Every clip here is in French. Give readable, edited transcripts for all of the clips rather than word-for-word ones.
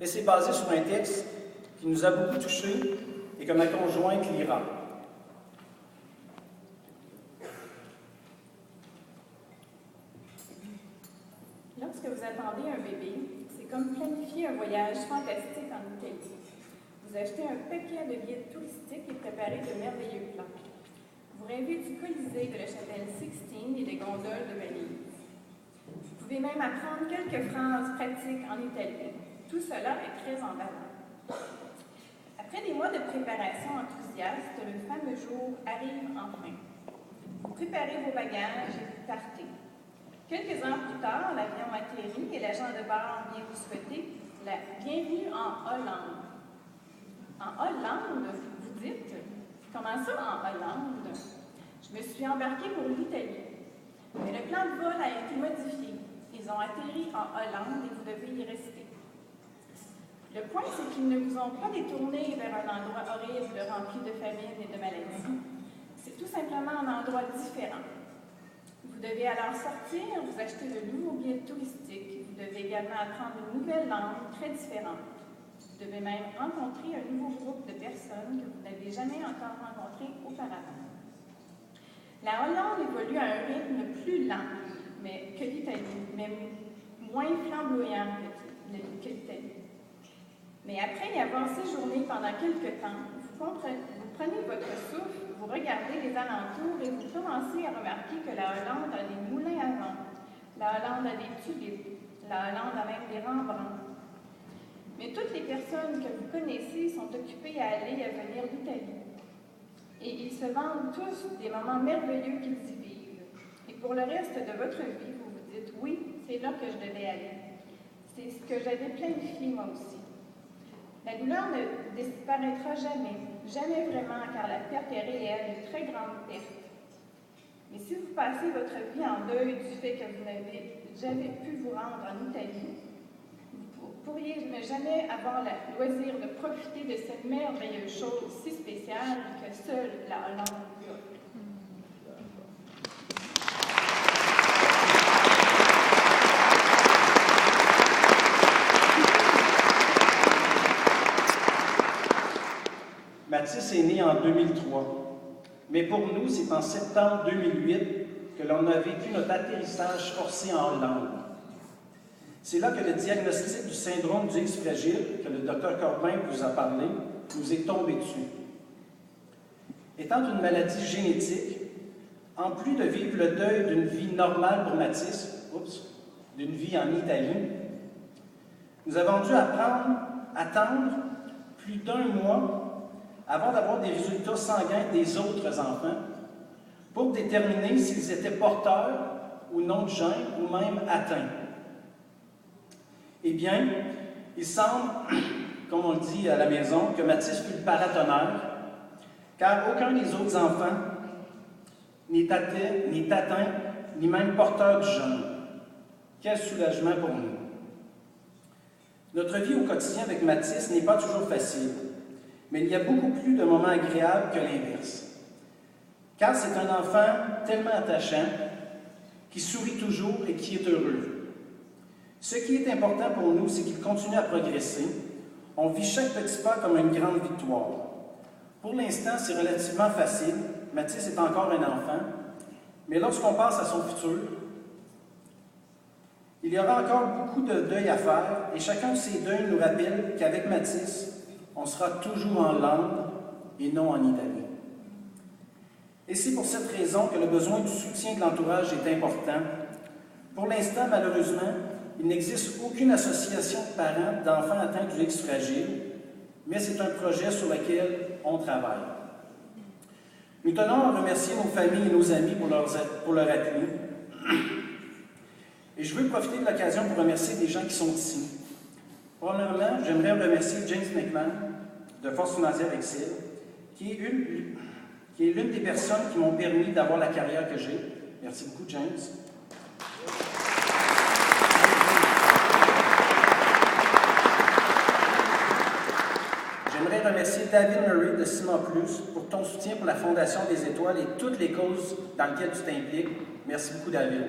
et c'est basé sur un texte qui nous a beaucoup touchés et que ma conjointe lira. Lorsque vous attendez un bébé, c'est comme planifier un voyage fantastique en Italie. Vous achetez un paquet de guides touristiques et préparez de merveilleux plans. Vous rêvez du Colisée de la chapelle Sixtine et des gondoles de Venise. Vous pouvez même apprendre quelques phrases pratiques en italien. Tout cela est très emballant. Après des mois de préparation enthousiaste, le fameux jour arrive enfin. Vous préparez vos bagages et vous partez. Quelques heures plus tard, l'avion atterrit et l'agent de bord vient vous souhaiter la bienvenue en Hollande. En Hollande, vous dites? Comment ça, en Hollande? Je me suis embarquée pour l'Italie. Mais le plan de vol a été modifié. Ils ont atterri en Hollande et vous devez y rester. Le point, c'est qu'ils ne vous ont pas détourné vers un endroit horrible rempli de famine et de maladies. C'est tout simplement un endroit différent. Vous devez alors sortir, vous acheter de nouveaux guides touristiques. Vous devez également apprendre une nouvelle langue très différente. Vous devez même rencontrer un nouveau groupe de personnes que vous n'avez jamais encore rencontré auparavant. La Hollande évolue à un rythme plus lent que l'Italie, mais moins flamboyant que l'Italie. Mais après y avoir séjourné pendant quelque temps, vous prenez votre souffle, vous regardez les alentours et vous commencez à remarquer que la Hollande a des moulins à vent, la Hollande a des tulipes, la Hollande a même des Rembrandts. Mais toutes les personnes que vous connaissez sont occupées à aller et à venir d'Italie. Et ils se vantent tous des moments merveilleux qu'ils y vivent. Et pour le reste de votre vie, vous vous dites, oui, c'est là que je devais aller. C'est ce que j'avais planifié moi aussi. La douleur ne disparaîtra jamais, jamais vraiment, car la perte est réelle, une très grande perte. Mais si vous passez votre vie en deuil du fait que vous n'avez jamais pu vous rendre en Italie, vous pourriez ne jamais avoir le loisir de profiter de cette merveilleuse chose si spéciale que seule la Hollande vous offre. Mathis est né en 2003, mais pour nous, c'est en septembre 2008 que l'on a vécu notre atterrissage forcé en Hollande. C'est là que le diagnostic du syndrome du X fragile, que le Dr Corbin vous a parlé, nous est tombé dessus. Étant une maladie génétique, en plus de vivre le deuil d'une vie normale pour Mathis, d'une vie en Italie, nous avons dû attendre plus d'un mois avant d'avoir des résultats sanguins des autres enfants pour déterminer s'ils étaient porteurs ou non de gènes ou même atteints. Eh bien, il semble, comme on le dit à la maison, que Mathis fut le paratonnerre, car aucun des autres enfants n'est atteint, ni même porteur du gène. Quel soulagement pour nous! Notre vie au quotidien avec Mathis n'est pas toujours facile, mais il y a beaucoup plus de moments agréables que l'inverse. Car c'est un enfant tellement attachant, qui sourit toujours et qui est heureux. Ce qui est important pour nous, c'est qu'il continue à progresser. On vit chaque petit pas comme une grande victoire. Pour l'instant, c'est relativement facile. Mathis est encore un enfant, mais lorsqu'on pense à son futur, il y aura encore beaucoup de deuil à faire, et chacun de ces deuils nous rappelle qu'avec Mathis, on sera toujours en Hollande et non en Italie. Et c'est pour cette raison que le besoin du soutien de l'entourage est important. Pour l'instant, malheureusement, il n'existe aucune association de parents d'enfants atteints du X fragile, mais c'est un projet sur lequel on travaille. Nous tenons à remercier nos familles et nos amis pour leur appui. Et je veux profiter de l'occasion pour remercier des gens qui sont ici. Premièrement, j'aimerais remercier James McMahon de Force Financière Excel, qui est l'une des personnes qui m'ont permis d'avoir la carrière que j'ai. Merci beaucoup, James. J'aimerais remercier David Murray de Ciment Plus pour ton soutien pour la Fondation des Étoiles et toutes les causes dans lesquelles tu t'impliques. Merci beaucoup, David.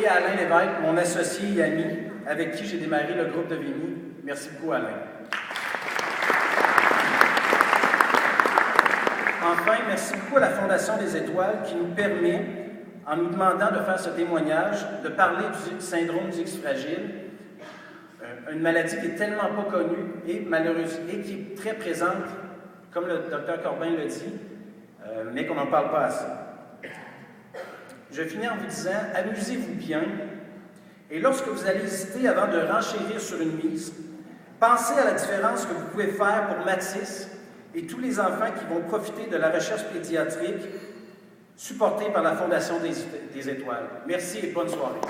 et à Alain Lévesque, mon associé et ami, avec qui j'ai démarré le groupe de Vimy. Merci beaucoup, Alain. Enfin, merci beaucoup à la Fondation des Étoiles qui nous permet, en nous demandant de faire ce témoignage, de parler du syndrome du X fragile, une maladie qui est tellement pas connue et malheureuse et qui est très présente, comme le docteur Corbin le dit, mais qu'on n'en parle pas assez. Je finis en vous disant, amusez-vous bien, et lorsque vous allez hésiter avant de renchérir sur une mise, pensez à la différence que vous pouvez faire pour Mathis et tous les enfants qui vont profiter de la recherche pédiatrique supportée par la Fondation des Étoiles. Merci et bonne soirée.